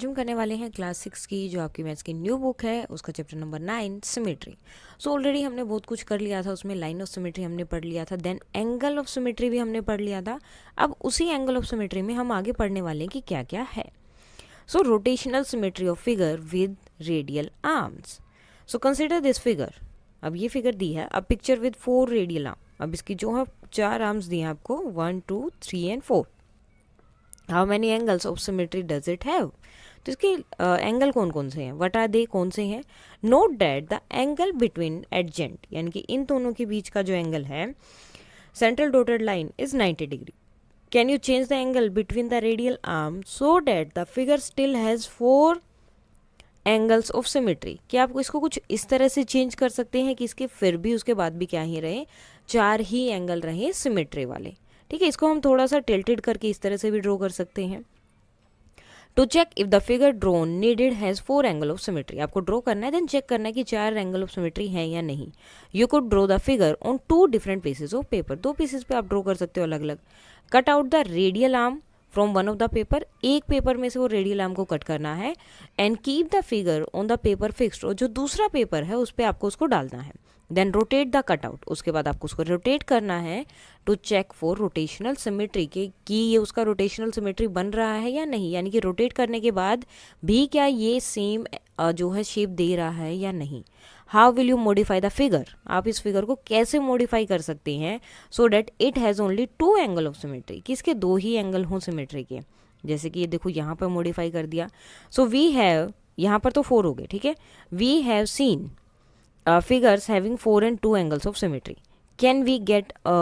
आज हम करने वाले हैं क्लास 6 की जो आपकी मैथ्स की न्यू बुक है उसका chapter number 9 symmetry. So already हमने बहुत कुछ कर लिया था, उसमें लाइन ऑफ सिमेट्री हमने पढ़ लिया था, देन एंगल ऑफ सिमेट्री भी हमने पढ़ लिया था। अब उसी एंगल ऑफ सिमेट्री में हम आगे पढ़ने वाले हैं कि क्या क्या है। So rotational symmetry of figure with radial arms. So consider this figure. अब ये फिगर दी है, अब पिक्चर विद 4 रेडियल आर्म। अब इसकी जो है 4 आर्म्स दिए हैं आपको, 1 2 3 and 4। How many angles of symmetry does it have? तो इसके एंगल कौन कौन से हैं, वट आर दे, कौन से हैं? Note that the angle between adjacent, यानी कि इन दोनों के बीच का जो एंगल है, central dotted line is 90 degree. Can you change the angle between the radial arm so that the figure still has 4 angles of symmetry? क्या आप इसको कुछ इस तरह से चेंज कर सकते हैं कि इसके फिर भी उसके बाद भी क्या ही रहे, 4 ही एंगल रहे सिमेट्री वाले। ठीक है, इसको हम थोड़ा सा टिल्टेड करके इस तरह से भी ड्रॉ कर सकते हैं। To check if the figure drawn needed has 4 angle of symmetry, आपको ड्रॉ करना है, देन चेक करना है कि 4 एंगल ऑफ सिमेट्री है या नहीं। You could draw the figure on 2 different pieces of paper, 2 pieces पे आप ड्रॉ कर सकते हो अलग अलग। Cut out the radial arm from one of the paper, एक पेपर में से वो रेडियल आर्म को कट करना है, and keep the figure on the paper fixed, और जो दूसरा पेपर है उस पर आपको उसको डालना है। देन रोटेट द कटआउट, उसके बाद आपको उसको रोटेट करना है to check for rotational symmetry के कि ये उसका रोटेशनल सिमेट्री बन रहा है या नहीं, यानी कि रोटेट करने के बाद भी क्या ये सेम जो है शेप दे रहा है या नहीं। How will you modify the figure, आप इस फिगर को कैसे मॉडिफाई कर सकते हैं so that it has only 2 angle of symmetry, कि इसके 2 ही एंगल हों सिमेट्री के। जैसे कि ये देखो यहाँ पर मॉडिफाई कर दिया। सो वी हैव, यहाँ पर तो 4 हो गए, ठीक है। We have seen figures having 4 and 2 angles of symmetry. Can we get a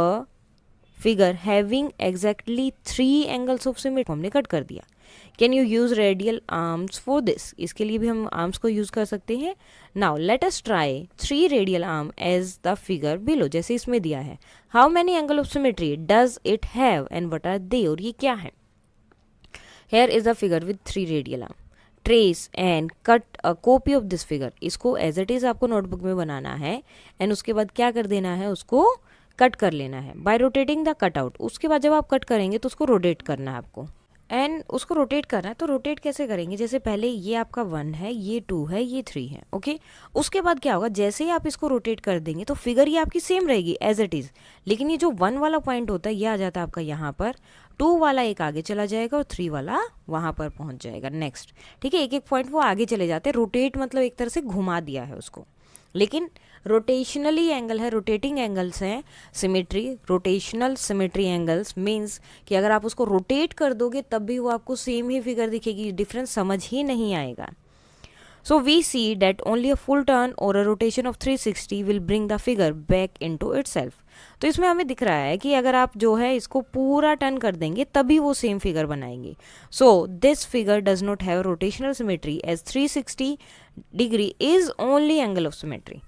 figure having exactly 3 angles of symmetry? हमने कट कर दिया। Can you use radial arms for this? इसके लिए भी हम arms को use कर सकते हैं। Now let us try 3 radial arm as the figure below, जैसे इसमें दिया है। How many angle of symmetry does it have and what are they? और ये क्या है? Here is the figure with 3 radial arm. Trace and cut a copy of this figure, इसको as it is आपको नोटबुक में बनाना है, and उसके बाद क्या कर देना है, उसको कट कर लेना है bye rotating the cut out. उसके बाद जब आप कट करेंगे तो उसको रोटेट करना है आपको, एंड उसको रोटेट करना है। तो रोटेट कैसे करेंगे, जैसे पहले ये आपका 1 है, ये 2 है, ये 3 है, ओके। उसके बाद क्या होगा, जैसे ही आप इसको रोटेट कर देंगे तो फिगर ये आपकी सेम रहेगी एज इट इज़, लेकिन ये जो 1 वाला पॉइंट होता है ये आ जाता है आपका यहाँ पर, 2 वाला एक आगे चला जाएगा और 3 वाला वहाँ पर पहुँच जाएगा नेक्स्ट। ठीक है, एक एक पॉइंट वो आगे चले जाते हैं। रोटेट मतलब एक तरह से घुमा दिया है उसको, लेकिन रोटेशनली एंगल है, रोटेटिंग एंगल्स हैं symmetry. Rotational symmetry angles means कि अगर आप उसको रोटेट कर दोगे तब भी वो आपको सेम ही फिगर दिखेगी, डिफरेंस समझ ही नहीं आएगा। So we see that only a full turn or a rotation of 360 will bring the figure back into itself. तो इसमें हमें दिख रहा है कि अगर आप जो है इसको पूरा टर्न कर देंगे तभी वो सेम फिगर बनाएंगे। So this figure does not have rotational symmetry as 360 degree is only angle of symmetry.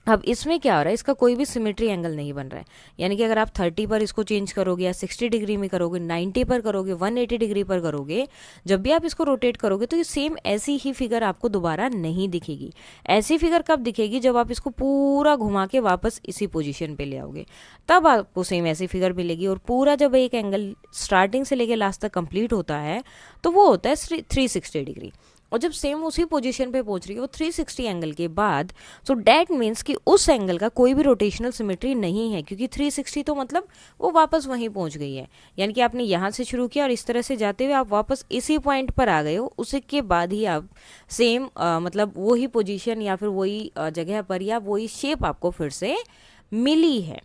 अब इसमें क्या हो रहा है, इसका कोई भी सिमेट्री एंगल नहीं बन रहा है, यानी कि अगर आप 30 पर इसको चेंज करोगे या 60 डिग्री में करोगे, 90 पर करोगे, 180 डिग्री पर करोगे, जब भी आप इसको रोटेट करोगे तो ये सेम ऐसी ही फिगर आपको दोबारा नहीं दिखेगी। ऐसी फिगर कब दिखेगी, जब आप इसको पूरा घुमा के वापस इसी पोजीशन पे ले आओगे, तब आपको सेम ऐसी फिगर मिलेगी। और पूरा जब एक एंगल स्टार्टिंग से लेके लास्ट तक कंप्लीट होता है तो वो होता है 360 डिग्री, और जब सेम उसी पोजीशन पे पहुंच रही है वो 360 एंगल के बाद, सो डैट मीन्स कि उस एंगल का कोई भी रोटेशनल सिमेट्री नहीं है, क्योंकि 360 तो मतलब वो वापस वहीं पहुंच गई है। यानी कि आपने यहाँ से शुरू किया और इस तरह से जाते हुए आप वापस इसी पॉइंट पर आ गए हो, उसके बाद ही आप सेम मतलब वही पोजीशन या फिर वही जगह पर या वही शेप आपको फिर से मिली है।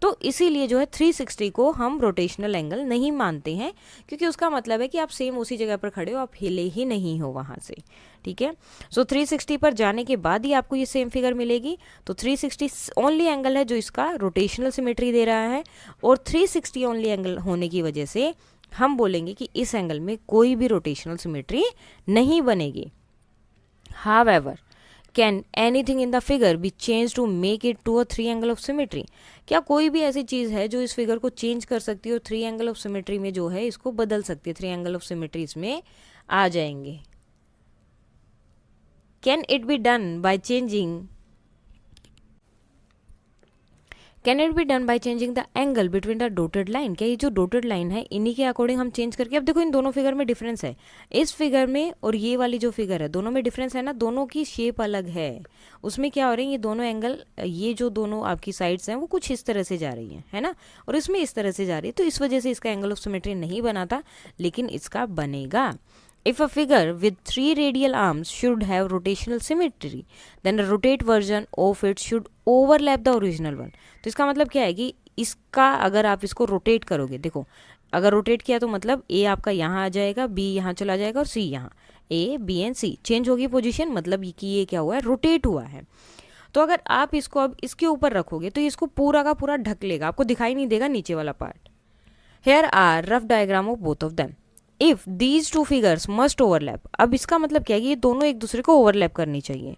तो इसीलिए जो है 360 को हम रोटेशनल एंगल नहीं मानते हैं, क्योंकि उसका मतलब है कि आप सेम उसी जगह पर खड़े हो, आप हिले ही नहीं हो वहाँ से। ठीक है, सो 360 पर जाने के बाद ही आपको ये सेम फिगर मिलेगी। तो 360 ओनली एंगल है जो इसका रोटेशनल सिमेट्री दे रहा है, और 360 ओनली एंगल होने की वजह से हम बोलेंगे कि इस एंगल में कोई भी रोटेशनल सिमेट्री नहीं बनेगी। However, can anything in the figure be change to make it to a 3 angle of symmetry? क्या कोई भी ऐसी चीज़ है जो इस फिगर को चेंज कर सकती है और 3 एंगल ऑफ सिमेट्री में जो है इसको बदल सकती है, 3 एंगल ऑफ सिमेट्री इसमें आ जाएंगे। Can it be done by changing can it be done by changing the angle between the dotted line? क्या ये जो डॉटेड लाइन है इन्हीं के अकॉर्डिंग हम चेंज करके, अब देखो इन दोनों फिगर में डिफरेंस है, इस फिगर में और ये वाली जो फिगर है दोनों में डिफरेंस है ना, दोनों की शेप अलग है। उसमें क्या हो रही है, ये दोनों एंगल, ये जो दोनों आपकी साइड्स हैं वो कुछ इस तरह से जा रही है ना, और इसमें इस तरह से जा रही है, तो इस वजह से इसका एंगल ऑफ सिमेट्री नहीं बना था, लेकिन इसका बनेगा। If a figure with 3 radial arms should have rotational symmetry, then the rotate version of it should overlap the original one. तो इसका मतलब क्या है कि इसका अगर आप इसको रोटेट करोगे, देखो अगर रोटेट किया तो मतलब ए आपका यहाँ आ जाएगा, बी यहाँ चला जाएगा और सी यहाँ, A B and C change होगी पोजीशन, मतलब कि ये क्या हुआ है, रोटेट हुआ है। तो अगर आप इसको अब इसके ऊपर रखोगे तो इसको पूरा का पूरा ढक लेगा, आपको दिखाई नहीं देगा नीचे वाला part. Here are rough diagram of both of them. If these two figures must overlap, अब इसका मतलब क्या है कि ये दोनों एक दूसरे को ओवरलैप करनी चाहिए।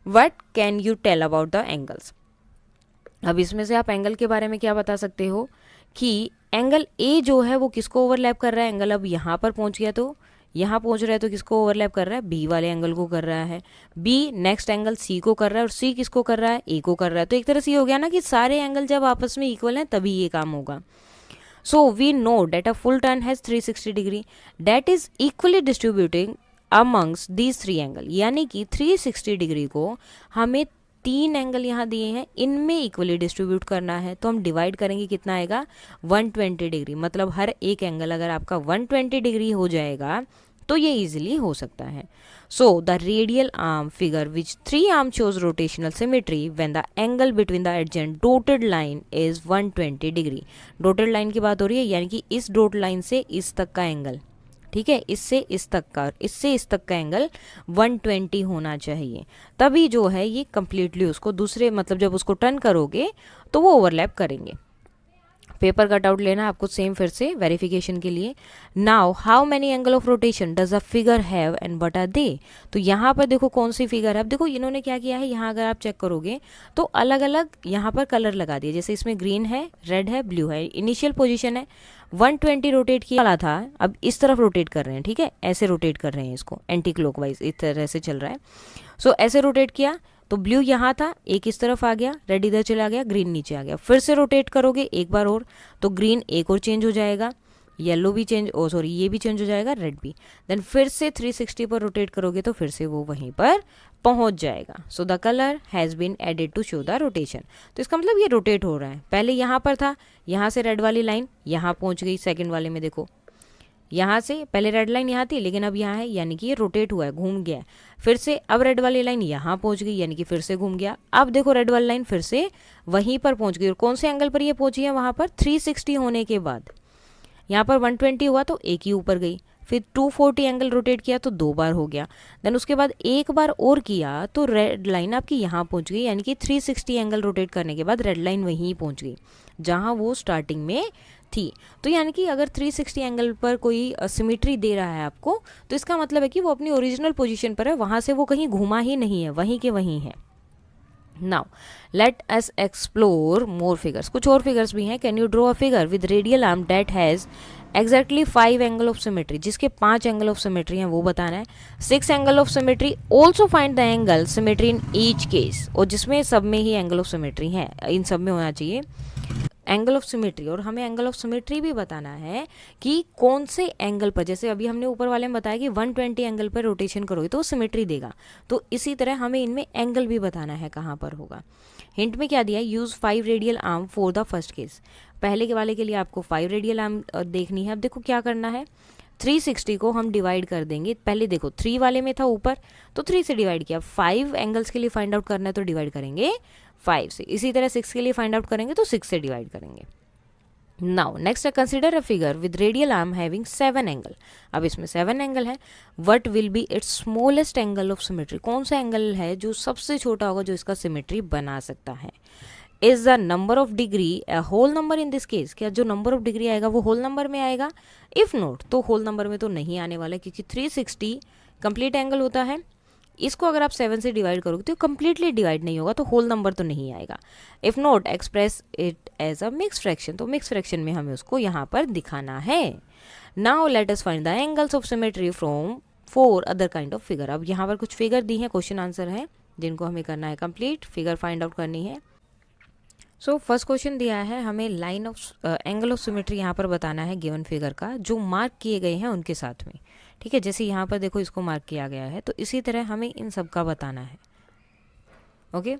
What can you tell about the angles? अब इसमें से आप एंगल के बारे में क्या बता सकते हो कि एंगल ए जो है वो किसको ओवरलैप कर रहा है, एंगल अब यहाँ पर पहुँच गया तो यहाँ पहुँच रहा है तो किसको ओवरलैप कर रहा है, बी वाले एंगल को कर रहा है, बी नेक्स्ट एंगल सी को कर रहा है और सी किसको कर रहा है, ए को कर रहा है। तो एक तरह से ये हो गया ना कि सारे एंगल जब आपस में इक्वल हैं तभी ये काम होगा। So we know that a full turn has 360 degree that is equally distributing amongst these three angle, यानी कि 360 डिग्री को हमें तीन एंगल यहाँ दिए हैं इनमें इक्वली डिस्ट्रीब्यूट करना है, तो हम डिवाइड करेंगे, कितना आएगा 120 डिग्री, मतलब हर एक एंगल अगर आपका 120 डिग्री हो जाएगा तो ये इजीली हो सकता है। So the radial arm figure which 3 arm shows rotational symmetry when the angle between the adjacent dotted line is 120 degree. Dotted line की बात हो रही है, यानी कि इस डॉट लाइन से इस तक का एंगल, ठीक है, इससे इस तक का, इससे इस तक का एंगल 120 होना चाहिए, तभी जो है ये कंप्लीटली उसको दूसरे, मतलब जब उसको टर्न करोगे तो वो ओवरलैप करेंगे। पेपर कटआउट लेना आपको सेम फिर से वेरिफिकेशन के लिए। Now how many angle of rotation does a figure have and what are they? तो यहाँ पर देखो कौन सी फिगर है, अब देखो इन्होंने क्या किया है, यहाँ अगर आप चेक करोगे तो अलग अलग यहाँ पर कलर लगा दिए, जैसे इसमें ग्रीन है, रेड है, ब्लू है, इनिशियल पोजीशन है 120 रोटेट किया था, अब इस तरफ रोटेट कर रहे हैं, ठीक है, ऐसे रोटेट कर रहे हैं इसको एंटी क्लॉकवाइज, इस तरह से चल रहा है। सो ऐसे रोटेट किया तो ब्लू यहाँ था, एक इस तरफ आ गया, रेड इधर चला गया, ग्रीन नीचे आ गया, फिर से रोटेट करोगे एक बार और तो ग्रीन एक और चेंज हो जाएगा, येलो भी चेंज, ओ सॉरी ये भी चेंज हो जाएगा, रेड भी, देन फिर से 360 पर रोटेट करोगे तो फिर से वो वहीं पर पहुंच जाएगा। So the colour has been added to show the rotation. तो इसका मतलब ये रोटेट हो रहा है, पहले यहाँ पर था, यहाँ से रेड वाली लाइन यहाँ पहुँच गई, सेकेंड वाले में देखो यहाँ से पहले रेड लाइन यहाँ थी लेकिन अब यहाँ है, यानी कि ये रोटेट हुआ है, घूम गया, फिर से अब रेड वाली लाइन यहाँ पहुँच गई, यानी कि फिर से घूम गया, अब देखो रेड वाली लाइन फिर से वहीं पर पहुँच गई, और कौन से एंगल पर ये पहुँची है, वहाँ पर 360 होने के बाद यहाँ पर 120 हुआ तो एक ही ऊपर गई, फिर 240 एंगल रोटेट किया तो 2 बार हो गया, देन उसके बाद एक बार और किया तो रेड लाइन आपकी यहाँ पहुँच गई, यानी कि 360 एंगल रोटेट करने के बाद रेड लाइन वहीं पहुँच गई जहाँ वो स्टार्टिंग में थी। तो यानी कि अगर 360 एंगल पर कोई सिमेट्री दे रहा है आपको तो इसका मतलब है कि वो अपनी ओरिजिनल पोजीशन पर है, वहाँ से वो कहीं घुमा ही नहीं है, वहीं के वहीं है। Now let us explore more figures, कुछ और फिगर्स भी हैं। Can you draw a figure with radial arm that has exactly 5 angle of symmetry, जिसके 5 एंगल ऑफ सिमेट्री हैं वो बताना है। 6 angle of symmetry, also find the angle symmetry in each case, और जिसमें सब में ही एंगल ऑफ सिमेट्री है, इन सब में होना चाहिए एंगल ऑफ सिमेट्री। और हमें एंगल ऑफ सिमेट्री भी बताना है कि कौन से एंगल पर, जैसे अभी हमने ऊपर वाले में बताया कि 120 एंगल पर रोटेशन करोगे तो सिमेट्री देगा, तो इसी तरह हमें इनमें एंगल भी बताना है कहाँ पर होगा। हिंट में क्या दिया है, use 5 radial arm for the first case, पहले के वाले के लिए आपको 5 रेडियल आर्म देखनी है। अब देखो क्या करना है, 360 को हम डिवाइड कर देंगे, पहले देखो 3 वाले में था ऊपर तो 3 से डिवाइड किया, 5 एंगल्स के लिए फाइंड आउट करना है तो डिवाइड करेंगे 5 से, इसी तरह 6 के लिए फाइंड आउट करेंगे तो 6 से डिवाइड करेंगे। Now next consider a figure with radial arm having 7 angle, अब इसमें 7 एंगल है, what will be it's smallest angle of symmetry, कौन सा एंगल है जो सबसे छोटा होगा जो इसका सिमेट्री बना सकता है। Is the number of degree a whole number in this case, क्या जो नंबर ऑफ डिग्री आएगा वो होल नंबर में आएगा, इफ नॉट तो होल नंबर में तो नहीं आने वाला, क्योंकि 360 कंप्लीट एंगल होता है, इसको अगर आप 7 से डिवाइड करोगे तो कंप्लीटली डिवाइड नहीं होगा, तो होल नंबर तो नहीं आएगा। If not express it as a mix fraction, तो मिक्स फ्रैक्शन में हमें उसको यहाँ पर दिखाना है। Now let us find the angles of symmetry from 4 other kind of figure, अब यहाँ पर कुछ फिगर दी हैं, क्वेश्चन आंसर है जिनको हमें करना है कंप्लीट, फिगर फाइंड आउट करनी है। सो फर्स्ट क्वेश्चन दिया है हमें line of angle of symmetry यहाँ पर बताना है गिवन फिगर का जो मार्क किए गए हैं उनके साथ में। ठीक है, जैसे यहाँ पर देखो इसको मार्क किया गया है, तो इसी तरह हमें इन सब का बताना है। ओके,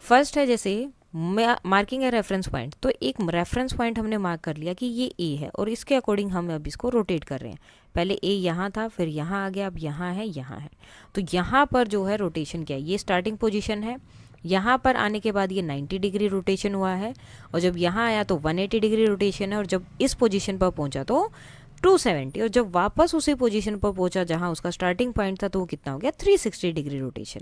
फर्स्ट है जैसे मार्किंग है रेफरेंस पॉइंट, तो एक रेफरेंस पॉइंट हमने मार्क कर लिया कि ये ए है और इसके अकॉर्डिंग हम अब इसको रोटेट कर रहे हैं। पहले ए यहाँ था, फिर यहाँ आ गया, अब यहाँ है, यहाँ है। तो यहाँ पर जो है रोटेशन क्या है, ये स्टार्टिंग पोजीशन है, यहाँ पर आने के बाद ये 90 डिग्री रोटेशन हुआ है, और जब यहाँ आया तो 180 डिग्री रोटेशन है, और जब इस पोजीशन पर पहुँचा तो 270, और जब वापस उसी पोजीशन पर पहुँचा जहाँ उसका स्टार्टिंग पॉइंट था तो वो कितना हो गया 360 degree rotation.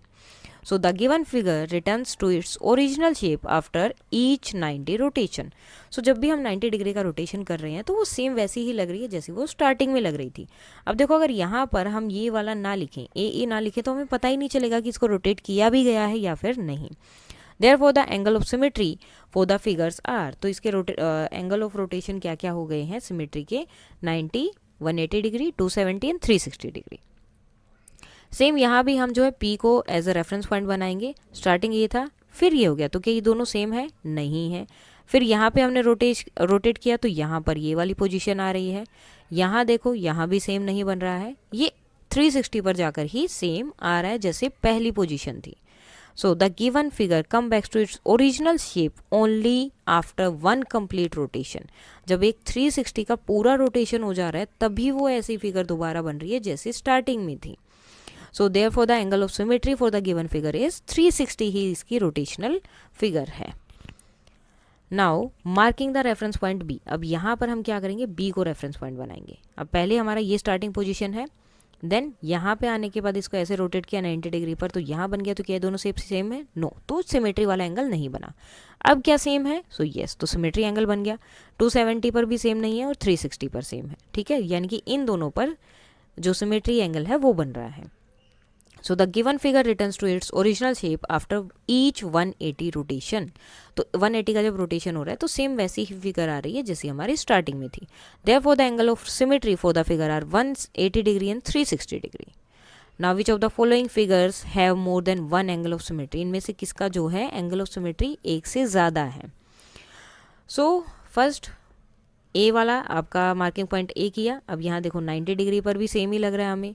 So the given figure returns to its original shape after each 90 rotation. So जब भी हम 90 डिग्री का रोटेशन कर रहे हैं तो वो सेम वैसी ही लग रही है जैसे वो स्टार्टिंग में लग रही थी। अब देखो अगर यहाँ पर हम ये वाला ना लिखें, ए ना लिखें, तो हमें पता ही नहीं चलेगा कि इसको रोटेट किया भी गया है या फिर नहीं। Therefore the angle of symmetry for the figures are, तो इसके एंगल ऑफ रोटेशन क्या क्या हो गए हैं सिमेट्री के, 90, 180 डिग्री, 270 एंड 360 डिग्री। सेम यहाँ भी हम जो है P को एज अ रेफरेंस पॉइंट बनाएंगे। स्टार्टिंग ये था, फिर ये हो गया, तो क्या ये दोनों सेम है? नहीं है। फिर यहाँ पे हमने रोटेट किया तो यहाँ पर ये वाली पोजीशन आ रही है। यहाँ देखो, यहाँ भी सेम नहीं बन रहा है, ये 360 पर जाकर ही सेम आ रहा है जैसे पहली पोजीशन थी। So the given figure come back to its original shape only after one complete rotation. जब एक 360 का पूरा रोटेशन हो जा रहा है तभी वो ऐसी फिगर दोबारा बन रही है जैसे स्टार्टिंग में थी। So therefore the angle of symmetry for the given figure is 360 ही इसकी रोटेशनल फिगर है। Now marking the reference point B, अब यहाँ पर हम क्या करेंगे, बी को रेफरेंस पॉइंट बनाएंगे। अब पहले हमारा ये स्टार्टिंग पोजीशन है, देन यहाँ पे आने के बाद इसको ऐसे रोटेट किया 90 डिग्री पर, तो यहाँ बन गया, तो क्या दोनों शेप सेम है? नो, तो सिमेट्री वाला एंगल नहीं बना। अब क्या सेम है? सो यस, तो सिमेट्री एंगल बन गया। 270 पर भी सेम नहीं है और 360 पर सेम है। ठीक है, यानी कि इन दोनों पर जो सिमेट्री एंगल है वो बन रहा है। So the given figure returns to its original shape after each 180 rotation. तो 180 का जब रोटेशन हो रहा है तो सेम वैसी ही फिगर आ रही है जैसी हमारी स्टार्टिंग में थी। Therefore the angle of symmetry for the figure are 180 degree and 360 degree. Now which of the following figures have more than one angle of symmetry? इनमें से किसका जो है एंगल ऑफ सिमेट्री एक से ज़्यादा है? So फर्स्ट ए वाला आपका मार्किंग पॉइंट ए किया। अब यहाँ देखो 90 डिग्री पर भी सेम ही लग रहा है हमें,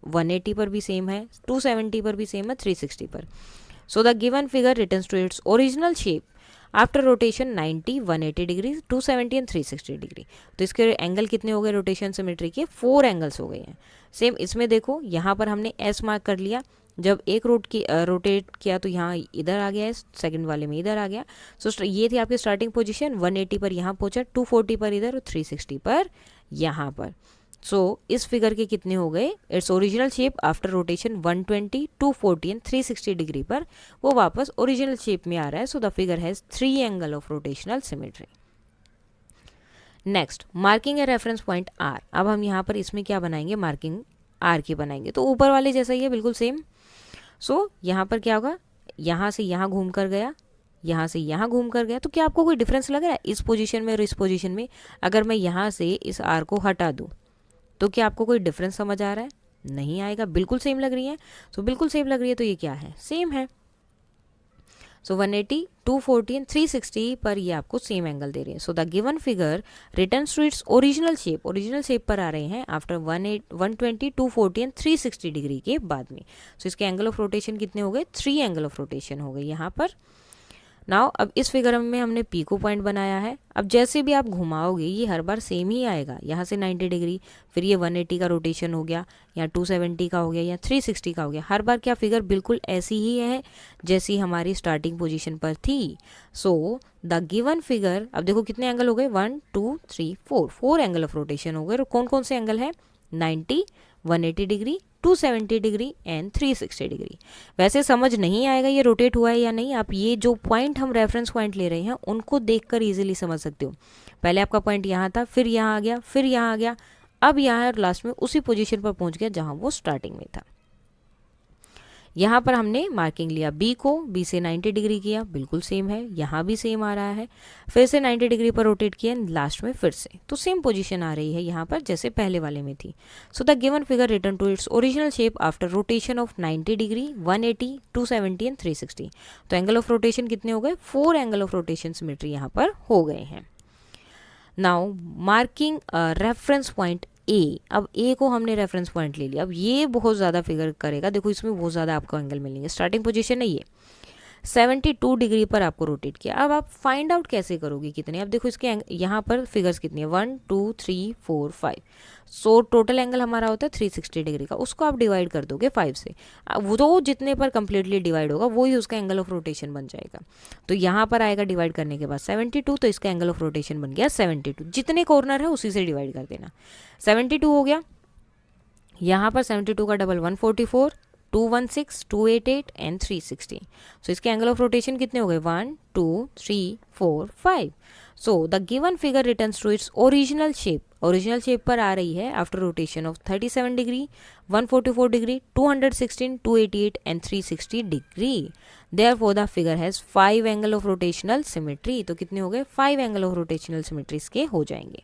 180 पर भी सेम है, 270 पर भी सेम है, 360 पर। So the given figure returns to its original shape after rotation 90, 180 degree, 270 and 360 degree. तो इसके एंगल कितने हो गए रोटेशन सिमेट्री के? 4 एंगल्स हो गए हैं। सेम इसमें देखो, यहाँ पर हमने एस मार्क कर लिया, जब एक रोटेट किया तो यहाँ इधर आ गया है, सेकंड वाले में इधर आ गया। सो ये थी आपकी स्टार्टिंग पोजीशन, 180 पर यहाँ पहुँचा, 240 पर इधर और 360 पर यहाँ पर। सो इस फिगर के कितने हो गए? Its original shape after rotation 120, 240 and 360 degree पर वो वापस ओरिजिनल शेप में आ रहा है। So the figure has 3 angle of rotational symmetry. Next, marking a reference point R. अब हम यहाँ पर इसमें क्या बनाएंगे, मार्किंग आर की बनाएंगे। तो ऊपर वाले जैसा ही है, बिल्कुल सेम। सो यहाँ पर क्या होगा, यहाँ से यहाँ घूम कर गया, यहाँ से यहाँ घूम कर गया, तो क्या आपको कोई डिफरेंस लग रहा है इस पोजीशन में और इस पोजीशन में? अगर मैं यहाँ से इस आर को हटा दूँ तो क्या आपको कोई डिफरेंस समझ आ रहा है? नहीं आएगा, बिल्कुल सेम लग रही है। सो बिल्कुल सेम लग रही है तो ये क्या है? सेम है। सो 180, 240 एंड 360 पर ये आपको सेम एंगल दे रहे हैं। So the given figure returns to its original shape, original shape पर आ रहे हैं आफ्टर 120, 240 एंड 360 डिग्री के बाद में। सो इसके एंगल ऑफ रोटेशन कितने हो गए? 3 एंगल ऑफ रोटेशन हो गए यहाँ पर। नाउ अब इस फिगर में हमने पी को पॉइंट बनाया है। अब जैसे भी आप घुमाओगे ये हर बार सेम ही आएगा। यहाँ से 90 डिग्री, फिर ये 180 का रोटेशन हो गया, या 270 का हो गया, या 360 का हो गया। हर बार क्या फिगर बिल्कुल ऐसी ही है जैसी हमारी स्टार्टिंग पोजीशन पर थी। सो द गिवन फिगर, अब देखो कितने एंगल हो गए, 1 2 3 4 एंगल ऑफ रोटेशन हो गए। और कौन कौन से एंगल है? 90, 180 डिग्री, 270 डिग्री एंड 360 डिग्री। वैसे समझ नहीं आएगा ये रोटेट हुआ है या नहीं, आप ये जो पॉइंट हम रेफरेंस पॉइंट ले रहे हैं उनको देखकर इजीली समझ सकते हो। पहले आपका पॉइंट यहाँ था, फिर यहाँ आ गया, फिर यहाँ आ गया, अब यहाँ है और लास्ट में उसी पोजीशन पर पहुँच गया जहाँ वो स्टार्टिंग में था। यहाँ पर हमने मार्किंग लिया बी को, बी से 90 डिग्री किया, बिल्कुल सेम है, यहाँ भी सेम आ रहा है, फिर से 90 डिग्री पर रोटेट किया, लास्ट में फिर से, तो सेम पोजीशन आ रही है यहाँ पर जैसे पहले वाले में थी। So the given figure return to its original shape after rotation of 90 degree, 180, 270 and 360। तो एंगल ऑफ रोटेशन कितने हो गए? 4 एंगल ऑफ रोटेशन सिमेट्री यहाँ पर हो गए हैं। Now marking reference point A, अब ए को हमने रेफरेंस पॉइंट ले लिया। अब ये बहुत ज़्यादा फिगर करेगा, देखो इसमें बहुत ज़्यादा आपको एंगल मिलेंगे। स्टार्टिंग पोजीशन है ये, 72 डिग्री पर आपको रोटेट किया। अब आप फाइंड आउट कैसे करोगे कितने? अब देखो इसके यहाँ पर फिगर्स कितनी है, 1 2 3 4 5। सो टोटल एंगल हमारा होता है 360 डिग्री का, उसको आप डिवाइड कर दोगे 5 से। वो तो जितने पर कंप्लीटली डिवाइड होगा वही उसका एंगल ऑफ रोटेशन बन जाएगा। तो यहाँ पर आएगा डिवाइड करने के बाद 72, तो इसका एंगल ऑफ रोटेशन बन गया 72। जितने कॉर्नर है उसी से डिवाइड कर देना। 72 हो गया, यहाँ पर 72 का डबल 144, 216, 288 एंड 360। सो इसके एंगल ऑफ रोटेशन कितने हो गए? 1 2 3 4 5। So the given figure returns to its original shape, original shape पर आ रही है after rotation of 37 degree, 144 degree, 216, 288 and 360 degree. Therefore the figure has 5 angle of rotational symmetry. तो कितने हो गए? 5 एंगल ऑफ रोटेशनल सिमेट्रीज के हो जाएंगे।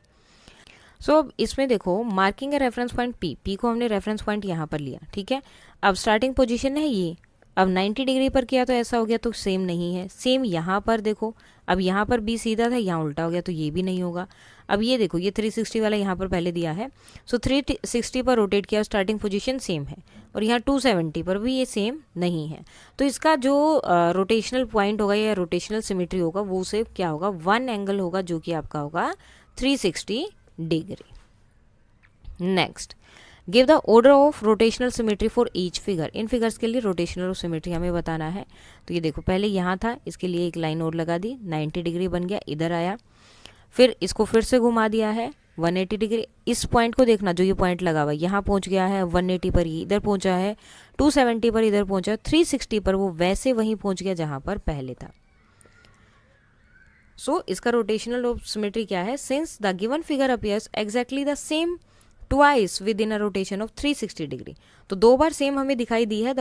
सो अब इसमें देखो मार्किंग है रेफरेंस पॉइंट पी, पी को हमने रेफरेंस पॉइंट यहाँ पर लिया, ठीक है। अब स्टार्टिंग पोजीशन है ये, अब 90 डिग्री पर किया तो ऐसा हो गया, तो सेम नहीं है। सेम यहाँ पर देखो, अब यहाँ पर बी सीधा था, यहाँ उल्टा हो गया, तो ये भी नहीं होगा। अब ये देखो, ये 360 वाला यहाँ पर पहले दिया है, सो 360 पर रोटेट किया, स्टार्टिंग पोजीशन सेम है, और यहाँ 270 पर भी ये सेम नहीं है। तो इसका जो रोटेशनल पॉइंट होगा या रोटेशनल सिमेट्री होगा वो सिर्फ क्या होगा? 1 एंगल होगा, जो कि आपका होगा 360 degree. Next, give the order of rotational symmetry for each figure. In figures के लिए रोटेशनल और सिमेट्री हमें बताना है। तो ये देखो, पहले यहाँ था, इसके लिए एक लाइन और लगा दी, 90 डिग्री बन गया, इधर आया, फिर इसको फिर से घुमा दिया है 180 डिग्री। इस पॉइंट को देखना, जो ये पॉइंट लगा हुआ है, यहाँ पहुँच गया है 180 पर, ये इधर पहुँचा है 270 पर, इधर पहुँचा 360 पर, वो वैसे वहीं पहुँच गया जहाँ पर पहले था। सो इसका रोटेशनल ऑफ सिमेट्री क्या है? Since the given figure appears exactly the same twice with in a rotation of 360 degree. तो 2 बार सेम हमें दिखाई दी है, द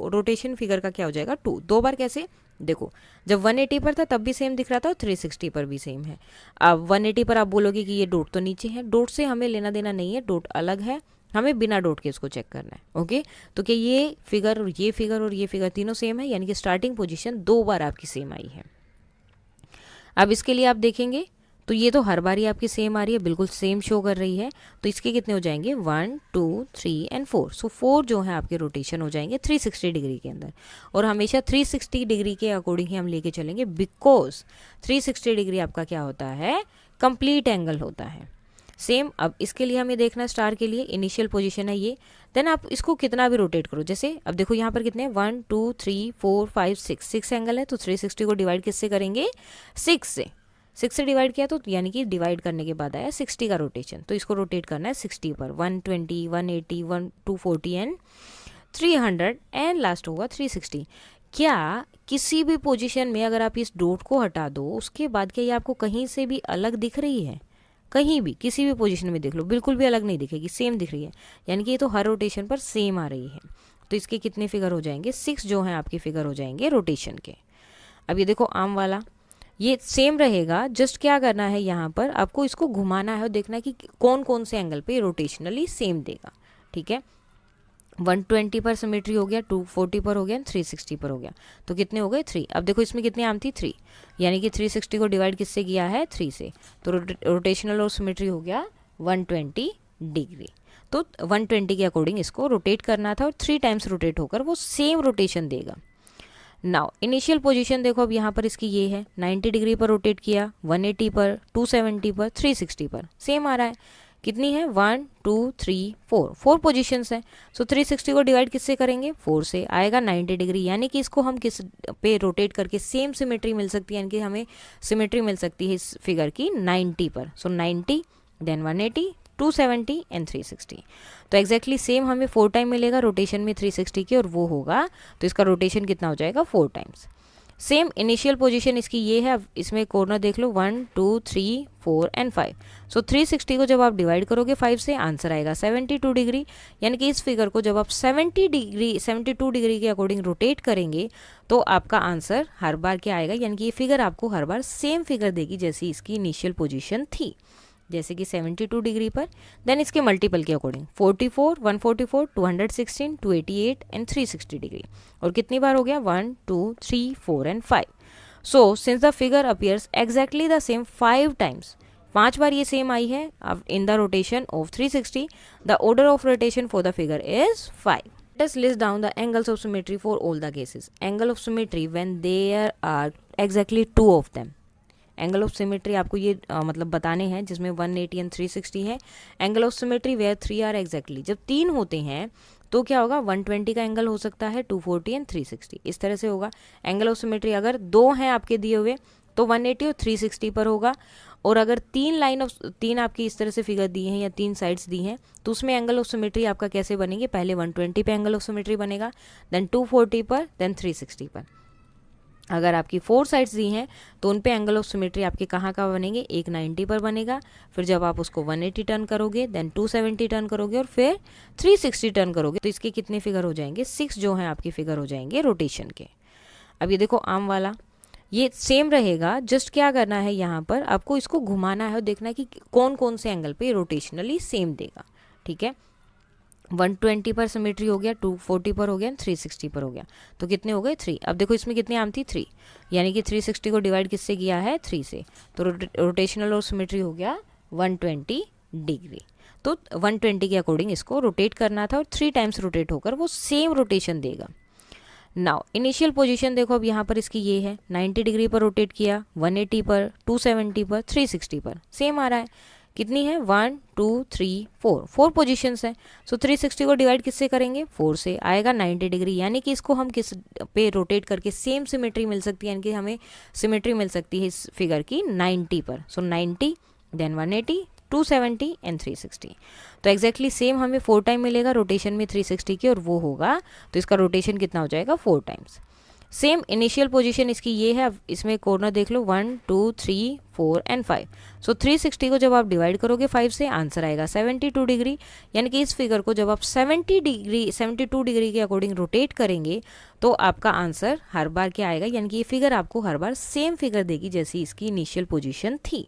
रोटेशन फिगर का क्या हो जाएगा? 2। 2 बार कैसे? देखो, जब 180 पर था तब भी सेम दिख रहा था, और 360 पर भी सेम है। अब 180 पर आप बोलोगे कि ये डॉट तो नीचे है, डॉट से हमें लेना देना नहीं है, डॉट अलग है, हमें बिना डॉट के इसको चेक करना है। ओके, तो क्या ये फिगर और ये फिगर और ये फिगर तीनों सेम है? यानी कि स्टार्टिंग पोजिशन 2 बार आपकी सेम आई है। अब इसके लिए आप देखेंगे तो ये तो हर बारी आपकी सेम आ रही है, बिल्कुल सेम शो कर रही है। तो इसके कितने हो जाएंगे? 1 2 3 एंड 4। सो 4 जो है आपके रोटेशन हो जाएंगे 360 डिग्री के अंदर, और हमेशा 360 डिग्री के अकॉर्डिंग ही हम लेके चलेंगे, बिकॉज 360 डिग्री आपका क्या होता है? कंप्लीट एंगल होता है। सेम अब इसके लिए हमें देखना है, स्टार के लिए इनिशियल पोजीशन है ये, देन आप इसको कितना भी रोटेट करो। जैसे अब देखो यहाँ पर कितने हैं? 1 2 3 4 5 6, 6 एंगल है, तो 360 को डिवाइड किससे करेंगे? 6 से। 6 से डिवाइड किया तो यानी कि डिवाइड करने के बाद आया 60 का रोटेशन, तो इसको रोटेट करना है 60 पर, 120, 180, 240 एंड 300 एंड लास्ट होगा 360। क्या किसी भी पोजीशन में अगर आप इस डॉट को हटा दो, उसके बाद क्या ये आपको कहीं से भी अलग दिख रही है? कहीं भी किसी भी पोजीशन में देख लो, बिल्कुल भी अलग नहीं दिखेगी, सेम दिख रही है, यानी कि ये तो हर रोटेशन पर सेम आ रही है। तो इसके कितने फिगर हो जाएंगे? 6 जो हैं आपके फिगर हो जाएंगे रोटेशन के। अब ये देखो आर्म वाला, ये सेम रहेगा, जस्ट क्या करना है, यहाँ पर आपको इसको घुमाना है और देखना है कि कौन कौन से एंगल पे रोटेशनली सेम देगा। ठीक है, 120 पर सिमेट्री हो गया, 240 पर हो गया, 360 पर हो गया, तो कितने हो गए? 3। अब देखो इसमें कितनी आर्म थी? 3, यानी कि 360 को डिवाइड किससे किया है? 3 से, तो रोटेशनल और सिमेट्री हो गया 120 डिग्री। तो 120 के अकॉर्डिंग इसको रोटेट करना था, और 3 टाइम्स रोटेट होकर वो सेम रोटेशन देगा। नाउ इनिशियल पोजीशन देखो, अब यहाँ पर इसकी ये है, 90 डिग्री पर रोटेट किया, 180 पर, 270 पर, 360 पर, सेम आ रहा है। कितनी है? 1 2 3 4 पोजीशंस हैं। सो 360 को डिवाइड किससे करेंगे? 4 से, आएगा 90 डिग्री, यानी कि इसको हम किस पे रोटेट करके सेम सिमेट्री मिल सकती है, यानी कि हमें सिमेट्री मिल सकती है इस फिगर की 90 पर। सो 90 देन 180 270 एंड 360, तो एग्जैक्टली सेम हमें 4 टाइम मिलेगा रोटेशन में 360 की, और वो होगा, तो इसका रोटेशन कितना हो जाएगा? 4 टाइम्स। सेम इनिशियल पोजीशन इसकी ये है। अब इसमें कॉर्नर देख लो 1 2 3 4 एंड 5। सो 360 को जब आप डिवाइड करोगे 5 से आंसर आएगा 72 डिग्री। यानी कि इस फिगर को जब आप 72 डिग्री के अकॉर्डिंग रोटेट करेंगे तो आपका आंसर हर बार क्या आएगा, यानी कि ये फिगर आपको हर बार सेम फिगर देगी जैसी इसकी इनिशियल पोजीशन थी, जैसे कि 72 डिग्री पर। देन इसके मल्टीपल के अकॉर्डिंग 44, 144, 216, 288 एंड 360 डिग्री। और कितनी बार हो गया 1 2 3 4 and 5। So since the figure appears exactly the same 5 times, 5 बार ये सेम आई है अब in the rotation of 360, the order of rotation for the figure is 5। Let us list down the angles of symmetry for all the cases. Angle of symmetry when there are exactly 2 of them. Angle of symmetry आपको ये मतलब बताने हैं जिसमें 180 and 360 है। Angle of symmetry where 3 are exactly, जब 3 होते हैं तो क्या होगा 120 का एंगल हो सकता है, 240 एंड 360 इस तरह से होगा। एंगल ऑफ सिमेट्री अगर 2 हैं आपके दिए हुए तो 180 और 360 पर होगा। और अगर 3 आपकी इस तरह से फिगर दी हैं या 3 साइड्स दी हैं तो उसमें एंगल ऑफ सिमेट्री आपका कैसे बनेंगे, पहले 120 पे एंगल ऑफ सिमेट्री बनेगा, देन 240 पर, देन 360 पर। अगर आपकी 4 साइड्स दी हैं तो उन पे एंगल ऑफ सिमेट्री आपके कहाँ का बनेंगे, एक 90 पर बनेगा। फिर जब आप उसको 180 टर्न करोगे, देन 270 टर्न करोगे और फिर 360 टर्न करोगे तो इसके कितने फिगर हो जाएंगे, 6 जो हैं आपके फिगर हो जाएंगे रोटेशन के। अब ये देखो आम वाला ये सेम रहेगा, जस्ट क्या करना है यहाँ पर आपको इसको घुमाना है और देखना है कि कौन कौन से एंगल पे रोटेशनली सेम देगा। ठीक है, 120 पर सिमेट्री हो गया, 240 पर हो गया, 360 पर हो गया, तो कितने हो गए 3। अब देखो इसमें कितनी आम थी 3, यानी कि 360 को डिवाइड किससे किया है 3 से, तो रोटेशनल और सिमेट्री हो गया 120 डिग्री। तो 120 के अकॉर्डिंग इसको रोटेट करना था और 3 टाइम्स रोटेट होकर वो सेम रोटेशन देगा। नाउ इनिशियल पोजीशन देखो अब यहाँ पर इसकी ये है, 90 डिग्री पर रोटेट किया, 180 पर, 270 पर, 360 पर, सेम आ रहा है। कितनी है 1 2 3 4 पोजीशंस हैं। सो 360 को डिवाइड किससे करेंगे 4 से, आएगा 90 डिग्री। यानी कि इसको हम किस पे रोटेट करके सेम सिमेट्री मिल सकती है, यानी कि हमें सिमेट्री मिल सकती है इस फिगर की 90 पर। सो 90 देन 180 270 एंड 360। तो एग्जैक्टली सेम हमें 4 टाइम मिलेगा रोटेशन में 360 की, और वो होगा तो इसका रोटेशन कितना हो जाएगा 4 टाइम्स। सेम इनिशियल पोजीशन इसकी ये है। अब इसमें कॉर्नर देख लो 1 2 3 4 एंड 5। सो 360 को जब आप डिवाइड करोगे 5 से आंसर आएगा 72 डिग्री। यानी कि इस फिगर को जब आप 72 डिग्री के अकॉर्डिंग रोटेट करेंगे तो आपका आंसर हर बार क्या आएगा, यानी कि ये फिगर आपको हर बार सेम फिगर देगी जैसी इसकी इनिशियल पोजीशन थी,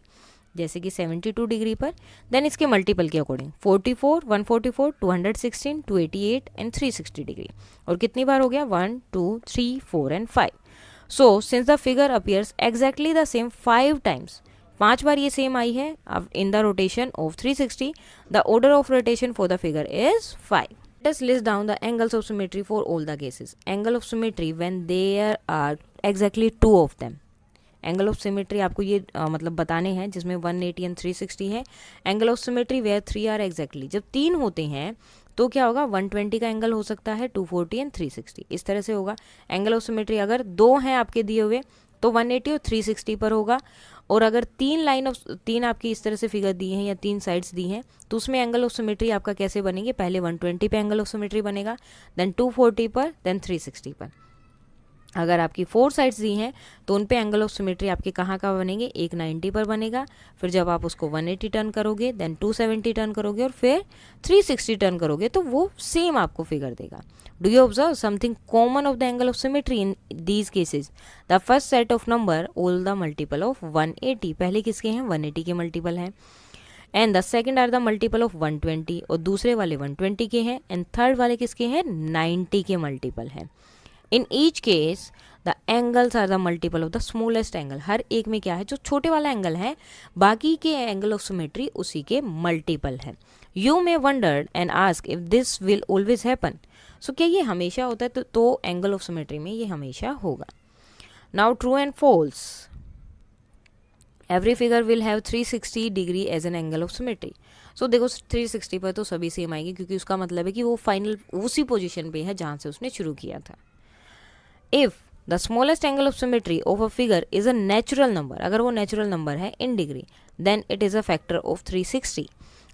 जैसे कि 72 डिग्री पर। देन इसके मल्टीपल के अकॉर्डिंग 44, 144, 216, 288 एंड 360 डिग्री। और कितनी बार हो गया 1 2 3 4 and 5। So since the figure appears exactly the same 5 times, 5 बार ये सेम आई है अब in the rotation of 360, the order of rotation for the figure is 5। Let us list down the angles of symmetry for all the cases. Angle of symmetry when there are exactly 2 of them. Angle of symmetry आपको ये मतलब बताने हैं जिसमें 180 and 360 है। Angle of symmetry where 3 are exactly, जब 3 होते हैं तो क्या होगा 120 का एंगल हो सकता है, 240 एंड 360 इस तरह से होगा। एंगल ऑफ सिमेट्री अगर 2 हैं आपके दिए हुए तो 180 और 360 पर होगा। और अगर 3 आपकी इस तरह से फिगर दी हैं या 3 साइड्स दी हैं तो उसमें एंगल ऑफ सिमेट्री आपका कैसे बनेंगे, पहले 120 पे एंगल ऑफ सिमेट्री बनेगा, देन 240 पर, देन 360 पर। अगर आपकी 4 साइड्स दी हैं तो उन पे एंगल ऑफ सिमेट्री आपके कहाँ का बनेंगे, एक 90 पर बनेगा। फिर जब आप उसको 180 टर्न करोगे, देन 270 टर्न करोगे और फिर 360 टर्न करोगे तो वो सेम आपको फिगर देगा। Do you observe something common of the angle of symmetry in these cases? The first set of number all the multiple of 180, पहले किसके हैं 180 के मल्टीपल हैं, and the second are the multiple of 120, और दूसरे वाले 120 के हैं, एंड थर्ड वाले किसके हैं 90 के मल्टीपल हैं। In each case the angles are the multiple of the smallest angle, हर एक में क्या है जो छोटे वाला एंगल है बाकी के एंगल ऑफ सिमेट्री उसी के मल्टीपल है। You may wonder and ask if this will always happen, so क्या ये हमेशा होता है, तो एंगल ऑफ सिमेट्री में ये हमेशा होगा। Now true and false, every figure will have 360 degree as an angle of symmetry. So देखो 360 पर तो सभी सेम आएगी क्योंकि उसका मतलब है कि वो फाइनल उसी पोजीशन पे है जहाँ से उसने शुरू किया था। If the smallest angle of symmetry of a figure is a natural number, अगर वो नेचुरल नंबर है in degree, then it is a factor of 360।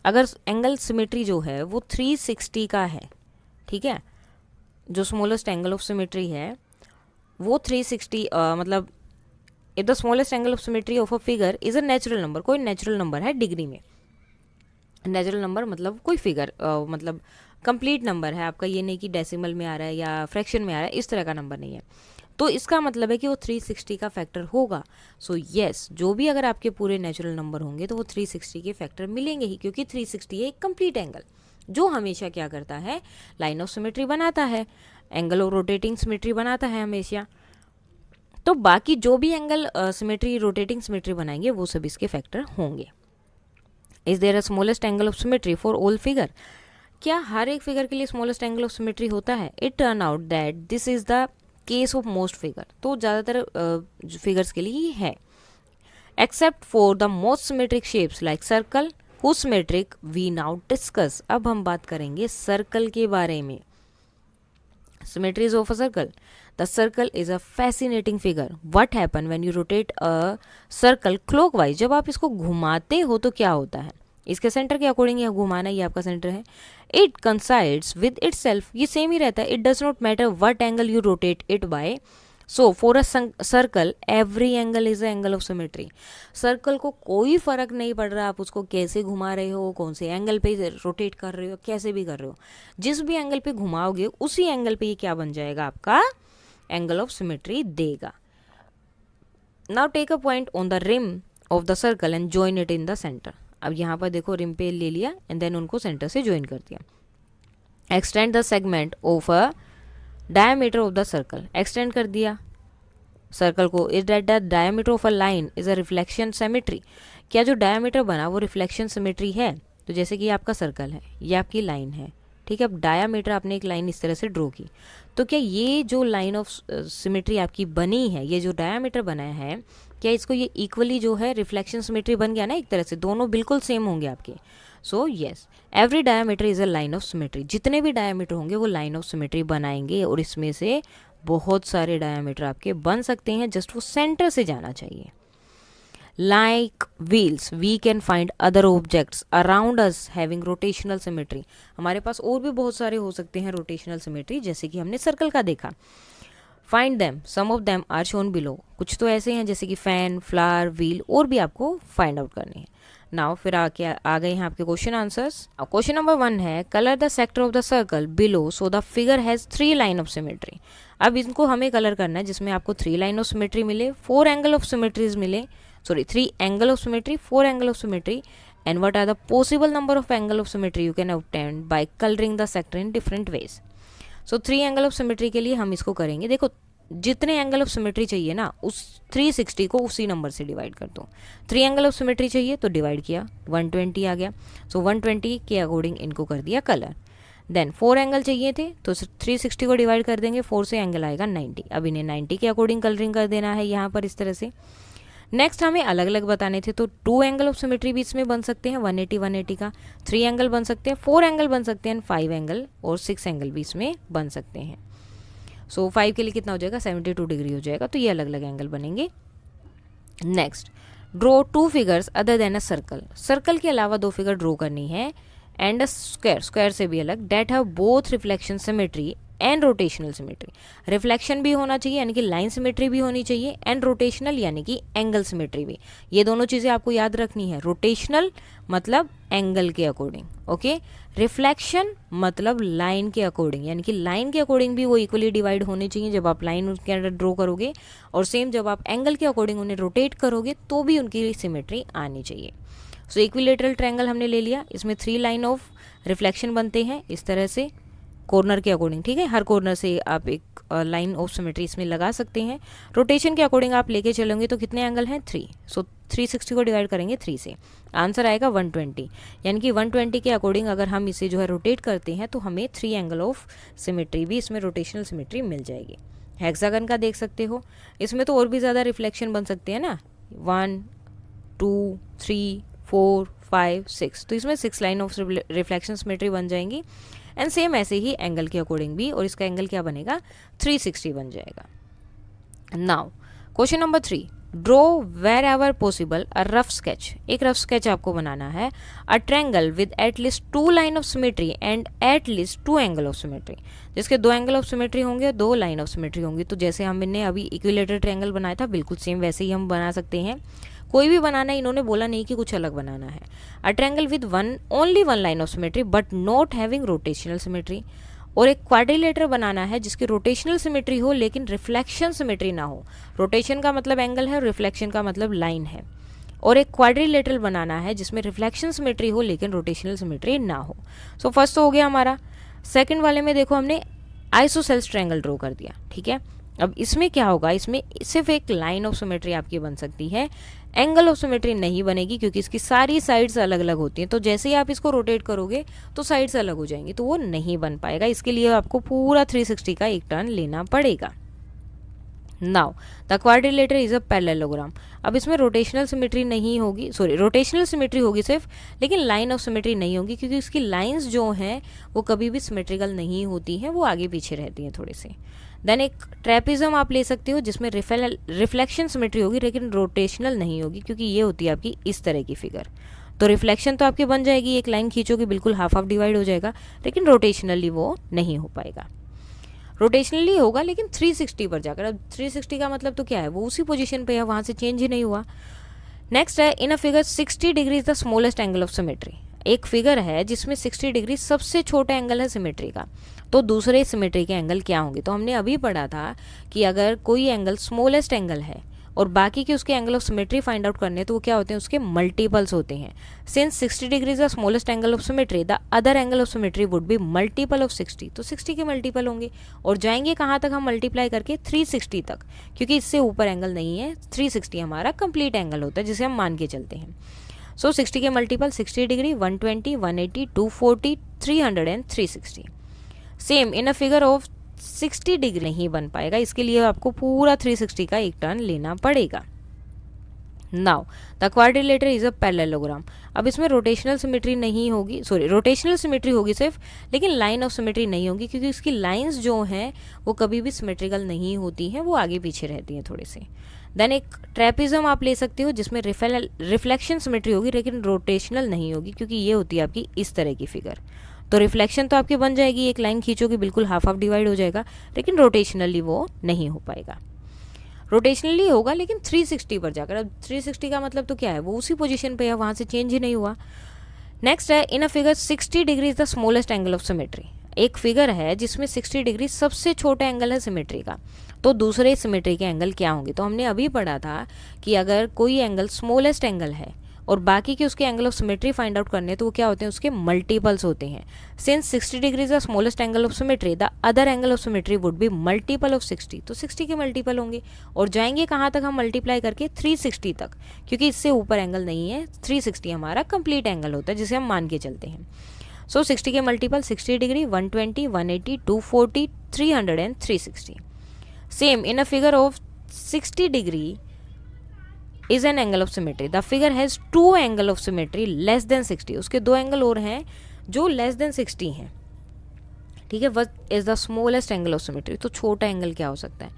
अगर एंगल सिमेट्री जो है वो 360 का है, ठीक है, जो स्मॉलेस्ट एंगल ऑफ सिमेट्री है वो 360 मतलब if the smallest angle of symmetry of a figure is a natural number, कोई नेचुरल नंबर है डिग्री में, नेचुरल नंबर मतलब कोई फिगर मतलब कंप्लीट नंबर है आपका, ये नहीं कि डेसिमल में आ रहा है या फ्रैक्शन में आ रहा है, इस तरह का नंबर नहीं है, तो इसका मतलब है कि वो 360 का फैक्टर होगा। सो येस, जो भी अगर आपके पूरे नेचुरल नंबर होंगे तो वो 360 के फैक्टर मिलेंगे ही, क्योंकि 360 है एक कंप्लीट एंगल जो हमेशा क्या करता है, लाइन ऑफ सिमेट्री बनाता है, एंगल ऑफ रोटेटिंग सिमेट्री बनाता है हमेशा। तो बाकी जो भी एंगल सिमेट्री रोटेटिंग सिमेट्री बनाएंगे वो सब इसके फैक्टर होंगे। Is there a smallest angle of symmetry for all figure, क्या हर एक फिगर के लिए स्मॉलेस्ट एंगल ऑफ सिमेट्री होता है? It turn out that this is the case of most figure, तो ज़्यादातर फिगर्स के लिए ही है, except for the most symmetric shapes like circle who symmetric we now discuss. अब हम बात करेंगे सर्कल के बारे में। Symmetries of a circle. The circle is a fascinating figure. What happen when you rotate a circle clockwise? जब आप इसको घुमाते हो तो क्या होता है? इसके सेंटर के अकॉर्डिंग यह घुमाना, ये आपका सेंटर है। It coincides with itself. ये सेम ही रहता है। It does not matter what angle you rotate it by. So for a circle, every angle is an angle of symmetry. Circle को कोई फर्क नहीं पड़ रहा आप उसको कैसे घुमा रहे हो, कौन से एंगल पे रोटेट कर रहे हो, कैसे भी कर रहे हो, जिस भी एंगल पे घुमाओगे उसी एंगल पे ये क्या बन जाएगा, आपका एंगल ऑफ सिमेट्री देगा। Now take a point on the rim of the circle and join it in the centre. अब यहाँ पर देखो रिम पे ले लिया एंड देन उनको सेंटर से ज्वाइन कर दिया। Extend the segment of a diameter of the circle, extend कर दिया सर्कल को। Is that the diameter of a line is a reflection symmetry, क्या जो डायमीटर बना वो रिफ्लेक्शन सिमेट्री है? तो जैसे कि आपका सर्कल है, ये आपकी लाइन है, ठीक है। अब डायमीटर आपने एक लाइन इस तरह से ड्रॉ की, तो क्या ये जो लाइन ऑफ सिमेट्री आपकी बनी है, ये जो डायमीटर बनाया है, क्या इसको ये इक्वली जो है रिफ्लेक्शन सिमेट्री बन गया ना, एक तरह से दोनों बिल्कुल सेम होंगे आपके। So yes, every diameter is a line of symmetry, जितने भी डायमीटर होंगे वो लाइन ऑफ सिमेट्री बनाएंगे, और इसमें से बहुत सारे डायमीटर आपके बन सकते हैं, जस्ट वो सेंटर से जाना चाहिए। Like wheels we can find other objects around us having rotational symmetry, हमारे पास और भी बहुत सारे हो सकते हैं रोटेशनल सिमेट्री, जैसे कि हमने सर्कल का देखा। Find them, some of them are shown below, कुछ तो ऐसे हैं जैसे कि फैन, फ्लावर, व्हील, और भी आपको फाइंड आउट करनी है। नाउ फिर आ गए हैं आपके क्वेश्चन आंसर्स। क्वेश्चन नंबर 1 है colour the sector of the circle below so the figure has 3 line of symmetry. अब इनको हमें कलर करना है जिसमें आपको 3 लाइन ऑफ सिमेट्री मिले, 4 एंगल ऑफ सिमेट्रीज मिले, 3 angle of symmetry, 4 angle of symmetry, and what are the possible number of angle of symmetry you can obtain by colouring the sector in different ways. सो 3 angle of symmetry के लिए हम इसको करेंगे, देखो जितने angle of symmetry चाहिए ना उस 360 को उसी नंबर से डिवाइड कर दो। 3 एंगल ऑफ सिमेट्री चाहिए तो डिवाइड किया, 120 आ गया। सो 120 के अकॉर्डिंग इनको कर दिया कलर। देन 4 एंगल चाहिए थे तो 360 को डिवाइड कर देंगे, 4 से एंगल आएगा 90। अब इन्हें 90 के अकॉर्डिंग कलरिंग कर देना है यहाँ पर इस तरह से। नेक्स्ट हमें अलग अलग बताने थे, तो 2 एंगल ऑफ सिमेट्री भी इसमें बन सकते हैं 180 का, 3 एंगल बन सकते हैं, 4 एंगल बन सकते हैं, 5 एंगल और 6 एंगल भी इसमें बन सकते हैं। सो 5 के लिए कितना हो जाएगा, 72 डिग्री हो जाएगा, तो ये अलग अलग एंगल बनेंगे। Next, draw 2 figures other than a circle, circle के अलावा 2 फिगर ड्रॉ करनी है, एंड अ स्क्वायर, स्क्वायर से भी अलग, that have both reflection symmetry and rotational symmetry. Reflection भी होना चाहिए यानी कि लाइन सिमेट्री भी होनी चाहिए, एंड रोटेशनल यानी कि एंगल सिमेट्री भी। ये दोनों चीज़ें आपको याद रखनी है। रोटेशनल मतलब एंगल के अकॉर्डिंग, ओके। रिफ्लेक्शन मतलब लाइन के अकॉर्डिंग, यानी कि लाइन के अकॉर्डिंग भी वो इक्वली डिवाइड होने चाहिए जब आप लाइन उसके अंदर ड्रॉ करोगे, और सेम जब आप एंगल के अकॉर्डिंग उन्हें रोटेट करोगे तो भी उनकी सिमेट्री आनी चाहिए। सो इक्विलेटरल ट्रायंगल हमने ले लिया, इसमें 3 लाइन ऑफ रिफ्लेक्शन बनते हैं इस तरह से कॉर्नर के अकॉर्डिंग, ठीक है। हर कॉर्नर से आप एक लाइन ऑफ सिमेट्री इसमें लगा सकते हैं। रोटेशन के अकॉर्डिंग आप लेके चलोगे तो कितने एंगल हैं, 3। सो 360 को डिवाइड करेंगे 3 से, आंसर आएगा 120। यानी कि 120 के अकॉर्डिंग अगर हम इसे जो है रोटेट करते हैं तो हमें 3 एंगल ऑफ सिमेट्री भी इसमें रोटेशनल सिमेट्री मिल जाएगी। हेक्सागन का देख सकते हो, इसमें तो और भी ज़्यादा रिफ्लेक्शन बन सकते हैं ना, 1 2 3 4 5 6, तो इसमें 6 लाइन ऑफ रिफ्लेक्शन सिमेट्री बन जाएंगी। एंड सेम ऐसे ही एंगल के अकॉर्डिंग भी, और इसका एंगल क्या बनेगा, 360 बन जाएगा। Now question number 3, draw wherever possible a rough sketch, एक रफ स्केच आपको बनाना है, a triangle with at least 2 line of symmetry and at least 2 angle of symmetry, जिसके 2 एंगल ऑफ सिमेट्री होंगे, 2 लाइन ऑफ सिमेट्री होंगी। तो जैसे हमने अभी इक्विलेटरल ट्रायंगल बनाया था, बिल्कुल सेम वैसे ही हम बना सकते हैं। कोई भी बनाना है, इन्होंने बोला नहीं कि कुछ अलग बनाना है। A triangle with only 1 line of symmetry but not having rotational symmetry, और एक क्वाड्रिलेटर बनाना है जिसकी रोटेशनल सिमेट्री हो लेकिन रिफ्लेक्शन सिमेट्री ना हो। रोटेशन का मतलब एंगल है, रिफ्लेक्शन का मतलब लाइन है। और एक क्वाड्रिलेटरल बनाना है जिसमें रिफ्लेक्शन सिमेट्री हो लेकिन रोटेशनल सिमेट्री ना हो। सो फर्स्ट तो हो गया हमारा। सेकंड वाले में देखो हमने आइसोसेल्स ट्रायंगल ड्रॉ कर दिया, ठीक है। अब इसमें क्या होगा, इसमें सिर्फ एक लाइन ऑफ सिमेट्री आपकी बन सकती है, एंगल ऑफ सिमेट्री नहीं बनेगी क्योंकि इसकी सारी साइड्स अलग अलग होती हैं। तो जैसे ही आप इसको रोटेट करोगे तो साइड्स अलग हो जाएंगी, तो वो नहीं बन पाएगा। इसके लिए आपको पूरा 360 का एक टर्न लेना पड़ेगा। Now the quadrilateral is a parallelogram. अब इसमें रोटेशनल सिमेट्री नहीं होगी, सॉरी रोटेशनल सिमेट्री होगी सिर्फ, लेकिन लाइन ऑफ सिमेट्री नहीं होगी क्योंकि इसकी लाइंस जो हैं वो कभी भी सिमेट्रिकल नहीं होती हैं, वो आगे पीछे रहती हैं थोड़ी सी। देन एक ट्रेपिज्म आप ले सकते हो जिसमें रिफ्लेक्शन सिमेट्री होगी लेकिन रोटेशनल नहीं होगी क्योंकि ये होती है आपकी इस तरह की फिगर। तो रिफ्लेक्शन तो आपकी बन जाएगी, एक लाइन खींचोगे बिल्कुल हाफ हाफ डिवाइड हो जाएगा, लेकिन रोटेशनली वो नहीं हो पाएगा। रोटेशनली होगा लेकिन 360 पर जाकर। अब 360 का मतलब तो क्या है, वो उसी पोजीशन पे है, वहाँ से चेंज ही नहीं हुआ। नेक्स्ट है in a figure 60 degree is the smallest angle of symmetry. एक फिगर है जिसमें 60 डिग्री सबसे छोटा एंगल है सिमेट्री का, तो दूसरे सिमेट्री के एंगल क्या होंगे। तो हमने अभी पढ़ा था कि अगर कोई एंगल स्मॉलेस्ट एंगल है और बाकी के उसके angle of symmetry find out करने, तो वो क्या होते हैं, उसके मल्टीपल्स होते हैं। Since 60 degree is the smallest angle of symmetry, the other angle of symmetry would be multiple of 60। तो 60 के मल्टीपल होंगे और जाएंगे कहाँ तक हम मल्टीप्लाई करके, 360 तक, क्योंकि इससे ऊपर एंगल नहीं है। 360 हमारा कंप्लीट एंगल होता है जिसे हम मान के चलते हैं। सो 60 के multiple 60 degree, 120, 180, 240, 300 and 360। Same in a figure of 60 degree नहीं बन पाएगा, इसके लिए आपको पूरा 360 का एक टर्न लेना पड़ेगा। Now the quadrilateral is a parallelogram. अब इसमें रोटेशनल सिमेट्री नहीं होगी, सॉरी रोटेशनल सिमेट्री होगी सिर्फ, लेकिन लाइन ऑफ सिमेट्री नहीं होगी क्योंकि इसकी लाइंस जो हैं वो कभी भी सिमेट्रिकल नहीं होती हैं, वो आगे पीछे रहती हैं थोड़ी सी। देन एक ट्रेपिज्म आप ले सकते हो जिसमें रिफ्लेक्शन सिमेट्री होगी लेकिन रोटेशनल नहीं होगी क्योंकि ये होती है आपकी इस तरह की फिगर। तो रिफ्लेक्शन तो आपकी बन जाएगी, एक लाइन खींचोगे बिल्कुल हाफ हाफ डिवाइड हो जाएगा, लेकिन रोटेशनली वो नहीं हो पाएगा। रोटेशनली होगा लेकिन 360 पर जाकर। अब 360 का मतलब तो क्या है, वो उसी पोजीशन पे है, वहाँ से चेंज ही नहीं हुआ। नेक्स्ट है in a figure 60 degree is the smallest angle of symmetry. एक फिगर है जिसमें 60 डिग्री सबसे छोटा एंगल है सिमेट्री का, तो दूसरे सिमेट्री के एंगल क्या होंगे। तो हमने अभी पढ़ा था कि अगर कोई एंगल स्मॉलेस्ट एंगल है और बाकी के उसके angle of symmetry find out करने, तो वो क्या होते हैं, उसके मल्टीपल्स होते हैं। Since 60 degree is the smallest angle of symmetry, the other angle of symmetry would be multiple of 60। तो 60 के मल्टीपल होंगे और जाएंगे कहाँ तक हम मल्टीप्लाई करके, 360 तक, क्योंकि इससे ऊपर एंगल नहीं है। 360 हमारा कंप्लीट एंगल होता है जिसे हम मान के चलते हैं। सो 60 के multiple 60 degree, 120, 180, 240, 300 and 360। Same in a figure of 60 degree is an angle of symmetry, the figure has 2 angle of symmetry less than 60। उसके 2 एंगल और हैं जो लेस देन 60 हैं, ठीक है। What is the smallest angle of symmetry, तो छोटा angle क्या हो सकता है।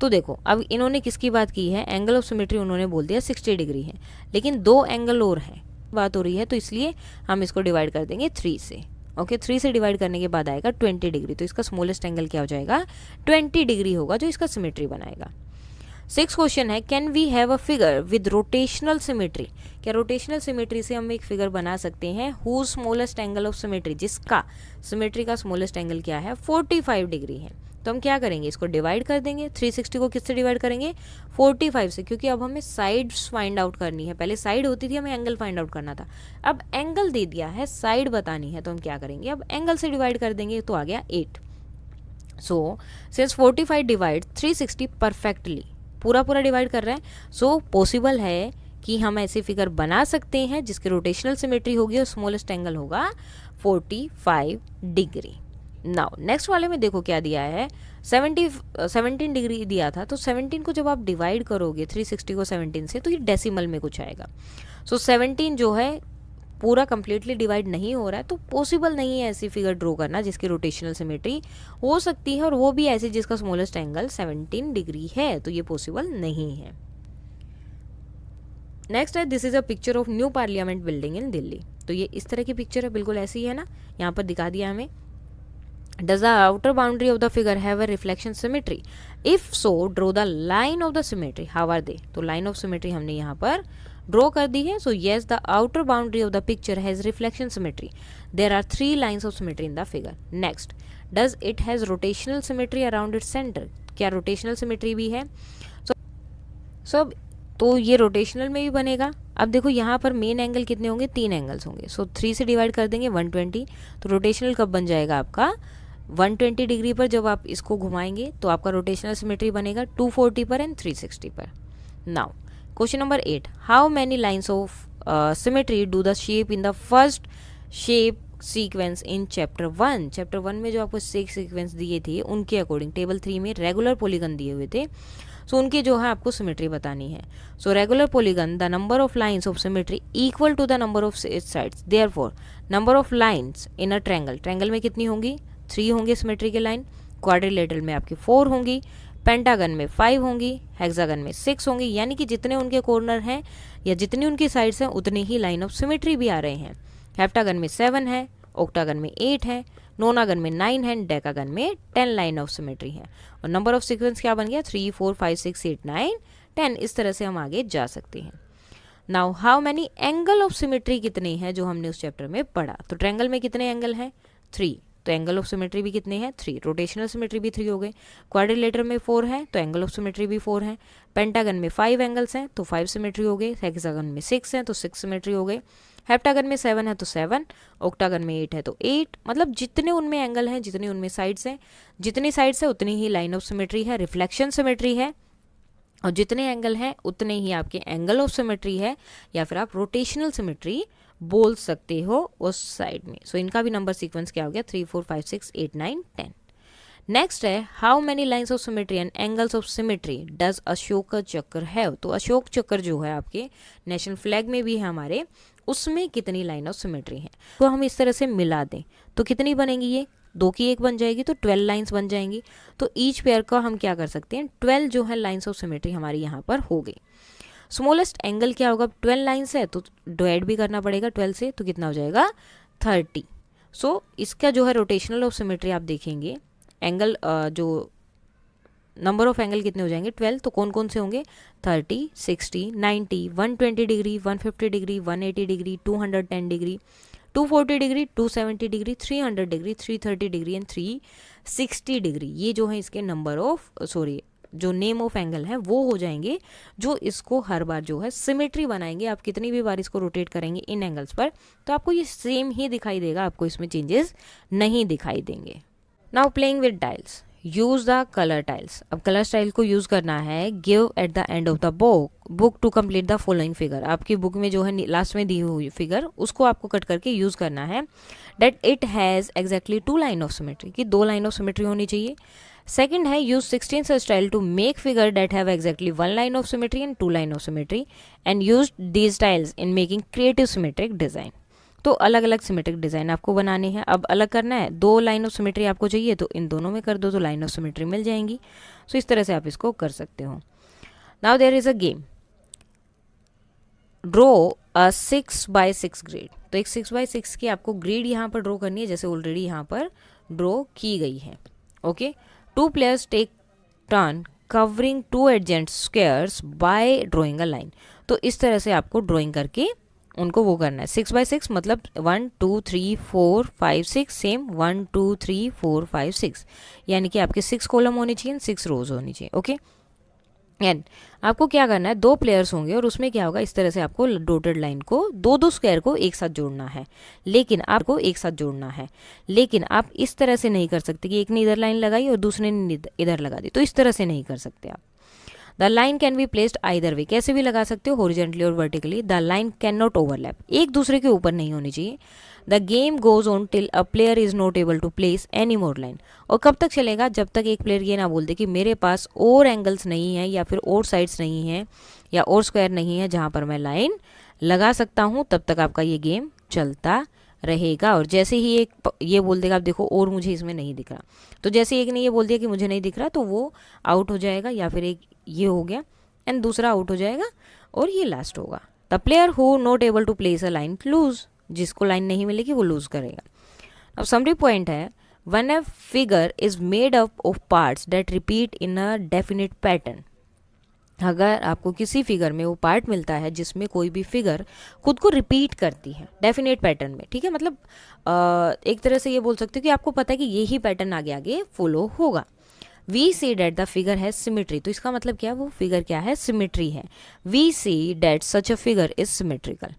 तो देखो अब इन्होंने किसकी बात की है, एंगल ऑफ सिमेट्री उन्होंने बोल दिया 60 डिग्री है, लेकिन 2 एंगल और हैं बात हो रही है, तो इसलिए हम इसको डिवाइड कर देंगे 3 से। ओके 3 से डिवाइड करने के बाद आएगा 20 डिग्री, तो इसका स्मॉलेस्ट एंगल क्या हो जाएगा, 20 डिग्री होगा जो इसका सिमेट्री बनाएगा। 6 क्वेश्चन है, can we have a figure with rotational symmetry. क्या रोटेशनल सिमेट्री से हम एक फिगर बना सकते हैं, who smallest angle of symmetry, जिसका सिमेट्री का स्मॉलेस्ट एंगल क्या है, 45 डिग्री है। तो हम क्या करेंगे, इसको डिवाइड कर देंगे। 360 को किससे डिवाइड करेंगे, 45 से, क्योंकि अब हमें साइड्स फाइंड आउट करनी है। पहले साइड होती थी, हमें एंगल फाइंड आउट करना था, अब एंगल दे दिया है, साइड बतानी है, तो हम क्या करेंगे, अब एंगल से डिवाइड कर देंगे, तो आ गया 8। सो सिंस 45 डिवाइड 360 परफेक्टली, पूरा पूरा डिवाइड कर रहे हैं, सो पॉसिबल है कि हम ऐसी फिगर बना सकते हैं जिसकी रोटेशनल सिमेट्री होगी और स्मॉलेस्ट एंगल होगा 45 डिग्री। नाउ नेक्स्ट वाले में देखो क्या दिया है, 17 डिग्री दिया था, तो 17 को जब आप डिवाइड करोगे 360 को 17 से, तो ये डेसिमल में कुछ आएगा। सो 17 जो है पूरा कंप्लीटली डिवाइड नहीं हो रहा है, तो पॉसिबल नहीं है ऐसी फिगर ड्रॉ करना जिसकी रोटेशनल सिमेट्री हो सकती है, और वो भी ऐसी जिसका स्मॉलेस्ट एंगल 17 डिग्री है, तो ये पॉसिबल नहीं है। नेक्स्ट है this is a picture of new parliament building in Delhi. तो ये इस तरह की पिक्चर है, बिल्कुल ऐसी है ना, यहाँ पर दिखा दिया हमें। Does the outer boundary of the figure have a reflection symmetry? If so, draw the line of the symmetry. How are they? तो line of symmetry हमने यहाँ पर ड्रॉ कर दी है. So yes, the outer boundary of the picture has reflection symmetry. There are 3 lines of symmetry in the figure. Next, does it has rotational symmetry around its center? क्या rotational symmetry भी है? So तो ये rotational में भी बनेगा. अब देखो यहाँ पर मेन एंगल कितने होंगे, 3 एंगल्स होंगे. सो 3 से डिवाइड कर देंगे 120. तो रोटेशनल कब बन जाएगा आपका, 120 डिग्री पर जब आप इसको घुमाएंगे तो आपका रोटेशनल सिमेट्री बनेगा 240 पर एंड 360 पर. Now question number 8, how many lines of symmetry do the shape in the first shape sequence in chapter 1. Chapter 1 में जो आपको 6 सीक्वेंस दिए थे उनके अकॉर्डिंग टेबल 3 में रेगुलर पॉलीगन दिए हुए थे. सो उनकी जो है आपको सिमेट्री बतानी है. So regular polygon the number of lines of symmetry equal to the number of sides. Therefore number of lines in a triangle में कितनी होंगी, 3 होंगे सिमेट्री के लाइन. क्वाड्रिलेटरल में आपकी 4 होंगी, पेंटागन में 5 होंगी, हेक्सागन में 6 होंगी. यानी कि जितने उनके कॉर्नर हैं या जितनी उनकी साइड्स हैं उतने ही लाइन ऑफ सिमेट्री भी आ रहे हैं. हेप्टागन में 7 है, ऑक्टागन में 8 है, नोनागन में 9 है, डेकागन में 10 लाइन ऑफ सिमेट्री है. और नंबर ऑफ सीक्वेंस क्या बन गया, 3 4 5 6 8 9 10. इस तरह से हम आगे जा सकते हैं. Now how many angle of symmetry कितने हैं जो हमने उस चैप्टर में पढ़ा. तो ट्रायंगल में कितने एंगल हैं, 3. तो एंगल ऑफ सिमेट्री भी कितने हैं, 3. रोटेशनल सिमेट्री भी 3 हो गए. क्वाड्रिलेटर में 4 है तो एंगल ऑफ सिमेट्री भी 4 है. पेंटागन में 5 एंगल्स हैं तो 5 सिमेट्री हो गए. हेक्सागन में 6 हैं तो 6 सिमेट्री हो गए. हेप्टागन में 7 है तो 7, ऑक्टागन में 8 है तो 8. मतलब जितने उनमें एंगल हैं, जितने उनमें साइड्स हैं, जितनी साइड्स है उतनी ही लाइन ऑफ सिमेट्री है, रिफ्लेक्शन सिमेट्री है. और जितने एंगल हैं उतने ही आपके एंगल ऑफ सिमेट्री है, या फिर आप रोटेशनल सिमेट्री बोल सकते हो उस साइड में. सो इनका भी नंबर सीक्वेंस क्या हो गया, 3 4 5 6 8 9 10. नेक्स्ट है how many lines of symmetry and angles of symmetry does Ashok चक्र हैव. तो अशोक चक्र जो है आपके नेशनल फ्लैग में भी है हमारे, उसमें कितनी लाइन ऑफ सिमेट्री है. तो हम इस तरह से मिला दें तो कितनी बनेगी, ये 2 की 1 बन जाएगी तो 12 लाइन्स बन जाएंगी. तो ईच पेयर का हम क्या कर सकते हैं, 12 जो है लाइन्स ऑफ सिमेट्री हमारी यहाँ पर हो गई. स्मॉलेस्ट एंगल क्या होगा, 12 लाइन्स है तो डिवाइड भी करना पड़ेगा 12 से, तो कितना हो जाएगा 30. सो इसका जो है रोटेशनल ऑफ सिमेट्री आप देखेंगे, एंगल जो नंबर ऑफ एंगल कितने हो जाएंगे 12. तो कौन कौन से होंगे, 30 60 90 120 degree 150 degree 180 degree 210 degree 240 degree 270 degree 300 degree 330 degree and 360 degree. ये जो है इसके नंबर ऑफ जो नेम ऑफ एंगल है वो हो जाएंगे, जो इसको हर बार जो है सिमेट्री बनाएंगे. आप कितनी भी बार इसको रोटेट करेंगे इन एंगल्स पर तो आपको ये सेम ही दिखाई देगा, आपको इसमें चेंजेस नहीं दिखाई देंगे. Now playing with tiles, use the colour tiles. अब कलर स्टाइल को यूज करना है. Give at the end of the book to complete the following figure. आपकी बुक में जो है लास्ट में दी हुई फिगर उसको आपको कट करके यूज करना है. That it has exactly 2 line of symmetry, की 2 लाइन ऑफ सिमेट्री होनी चाहिए. सेकंड है यूज 16th स्टाइल to make figure that have exactly 1 line of symmetry and 2 line of symmetry and use these tiles in making creative symmetric design. तो अलग अलग symmetric design आपको बनाने हैं. अब अलग करना है, 2 लाइन ऑफ सिमेट्री आपको चाहिए तो इन दोनों में कर दो तो लाइन ऑफ सिमेट्री मिल जाएंगी. सो इस तरह से आप इसको कर सकते हो. Now there is a game, draw a 6x6 grid. तो एक 6x6 की आपको ग्रिड यहाँ पर ड्रॉ करनी है, जैसे ऑलरेडी यहाँ पर ड्रॉ की गई है. Okay, 2 players take turn covering 2 adjacent squares by drawing a line. तो इस तरह से आपको ड्रॉइंग करके उनको वो करना है. 6x6 मतलब 1 2 3 4 5 6, सेम 1 2 3 4 5 6, यानी कि आपके 6 कॉलम होनी चाहिए, 6 रोज होनी चाहिए. ओके, एंड आपको क्या करना है, 2 प्लेयर्स होंगे और उसमें क्या होगा, इस तरह से आपको डॉटेड लाइन को 2 स्क्वायर को एक साथ जोड़ना है. लेकिन आपको एक साथ जोड़ना है, लेकिन आप इस तरह से नहीं कर सकते कि एक ने इधर लाइन लगाई और दूसरे ने इधर लगा दी. तो इस तरह से नहीं कर सकते आप. The line can be placed either way, कैसे भी लगा सकते हो, हॉरिजॉन्टली और vertically. The line can not overlap, एक दूसरे के ऊपर नहीं होनी चाहिए. The game goes on till a player is not able to place any more line. और कब तक चलेगा, जब तक एक प्लेयर ये ना बोल दे कि मेरे पास और एंगल्स नहीं है या फिर और साइड्स नहीं है या और स्क्वायर नहीं है जहाँ पर मैं लाइन लगा सकता हूँ, तब तक आपका ये गेम चलता रहेगा. और जैसे ही एक ये बोल देगा, आप देखो और मुझे इसमें नहीं दिख रहा, तो जैसे एक ने ये बोल दिया कि मुझे नहीं दिख रहा तो वो आउट हो जाएगा, या फिर एक ये हो गया एंड दूसरा आउट हो जाएगा और ये लास्ट होगा. The player who not able to place a line lose, जिसको लाइन नहीं मिलेगी वो लूज करेगा। अब समरी पॉइंट है, when a figure is made up of parts that repeat in a definite pattern, अगर आपको किसी फिगर में वो पार्ट मिलता है जिसमें कोई भी फिगर खुद को रिपीट करती है डेफिनेट पैटर्न में, ठीक है, मतलब एक तरह से ये बोल सकते हो कि आपको पता है कि यही पैटर्न आगे आगे फॉलो होगा। We see that the figure has symmetry, तो इसका मतलब क्या है, वो फिगर क्या है, सिमेट्री है। We see that such a figure is symmetrical.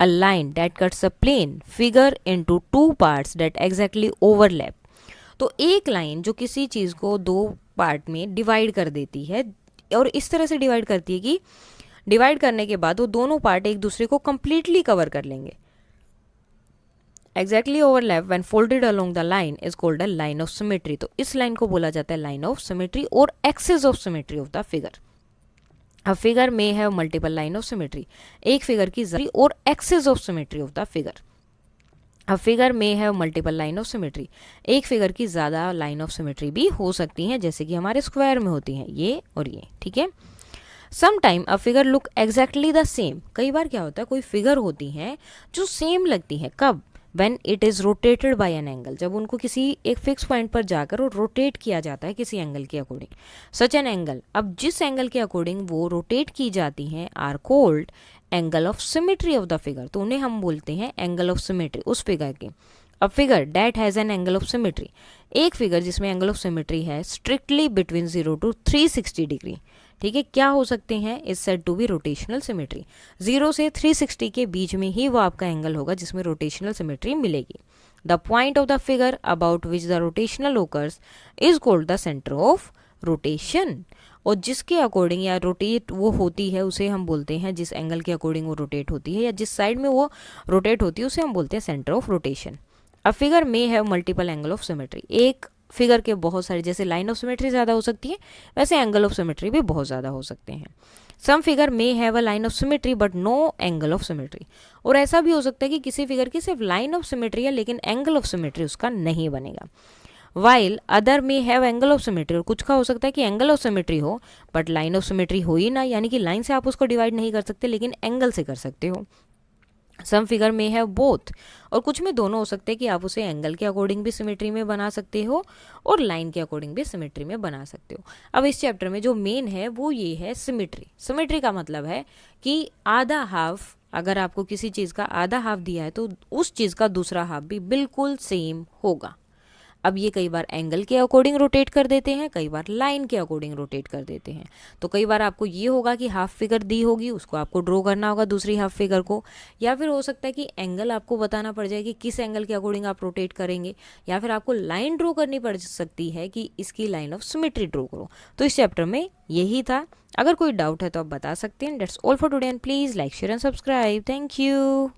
A line that cuts a plane figure into two parts that exactly overlap, तो एक लाइन जो किसी चीज़ को दो पार्ट में डिवाइड कर देती है, और इस तरह से डिवाइड करती है कि डिवाइड करने के बाद वो दोनों पार्ट एक दूसरे को कंप्लीटली कवर कर लेंगे। Exactly overlap when folded along the line is called a line of symmetry, तो इस लाइन को बोला जाता है लाइन ऑफ सिमेट्री और axis of symmetry of the figure. A figure में have multiple line of symmetry, एक फिगर की और axis of symmetry of the figure. A figure में have multiple line of symmetry, एक फिगर की ज़्यादा line of symmetry भी हो सकती हैं, जैसे कि हमारे स्क्वायर में होती हैं ये और ये, ठीक है। Some time a figure look exactly the same, कई बार क्या होता है कोई फिगर होती हैं जो सेम लगती है, कब, when it is rotated bye an angle, जब उनको किसी एक फिक्स पॉइंट पर जाकर और रोटेट किया जाता है किसी एंगल के अकॉर्डिंग। सच एन एंगल, अब जिस एंगल के अकॉर्डिंग वो रोटेट की जाती हैं are called angle of symmetry of the figure, तो उन्हें हम बोलते हैं एंगल ऑफ सिमेट्री उस फिगर की। A figure that has an angle of symmetry, एक फिगर जिसमें एंगल ऑफ सिमेट्री है स्ट्रिक्टली बिटवीन 0 to 360 डिग्री, ठीक है, क्या हो सकते हैं, is said to be rotational symmetry, 0 से 360 के बीच में ही वो आपका एंगल होगा जिसमें रोटेशनल सिमेट्री मिलेगी। The point of the figure about which the rotational occurs is called the centre of rotation, और जिसके अकॉर्डिंग या रोटेट वो होती है उसे हम बोलते हैं, जिस एंगल के अकॉर्डिंग वो रोटेट होती है या जिस साइड में वो रोटेट होती है उसे हम बोलते हैं centre of rotation. A figure में have multiple angle of symmetry, एक फिगर के बहुत सारे, जैसे लाइन ऑफ सिमेट्री ज़्यादा हो सकती है वैसे एंगल ऑफ सिमेट्री भी बहुत ज़्यादा हो सकते हैं। सम फिगर में have a line of symmetry but no angle of symmetry, और ऐसा भी हो सकता है कि किसी फिगर की सिर्फ लाइन ऑफ सिमेट्री है लेकिन एंगल ऑफ सिमेट्री उसका नहीं बनेगा। वाइल अदर में हैव एंगल ऑफ सिमेट्री, और कुछ का हो सकता है कि एंगल ऑफ सिमेट्री हो बट लाइन ऑफ सिमेट्री हो ही ना, यानी कि लाइन से आप उसको डिवाइड नहीं कर सकते लेकिन एंगल से कर सकते हो। सम फिगर में हैव बोथ, और कुछ में दोनों हो सकते हैं कि आप उसे एंगल के अकॉर्डिंग भी सिमेट्री में बना सकते हो और लाइन के अकॉर्डिंग भी सिमेट्री में बना सकते हो। अब इस चैप्टर में जो मेन है वो ये है सिमेट्री। सिमेट्री का मतलब है कि आधा हाफ, अगर आपको किसी चीज़ का आधा हाफ दिया है तो उस चीज़ का दूसरा हाफ भी बिल्कुल सेम होगा। अब ये कई बार एंगल के अकॉर्डिंग रोटेट कर देते हैं, कई बार लाइन के अकॉर्डिंग रोटेट कर देते हैं। तो कई बार आपको ये होगा कि हाफ फिगर दी होगी, उसको आपको ड्रॉ करना होगा दूसरी हाफ फिगर को, या फिर हो सकता है कि एंगल आपको बताना पड़ जाए कि किस एंगल के अकॉर्डिंग आप रोटेट करेंगे, या फिर आपको लाइन ड्रॉ करनी पड़ सकती है कि इसकी लाइन ऑफ सिमेट्री ड्रॉ करो। तो इस चैप्टर में यही था। अगर कोई डाउट है तो आप बता सकते हैं। That's all for today and please like share and subscribe. Thank you.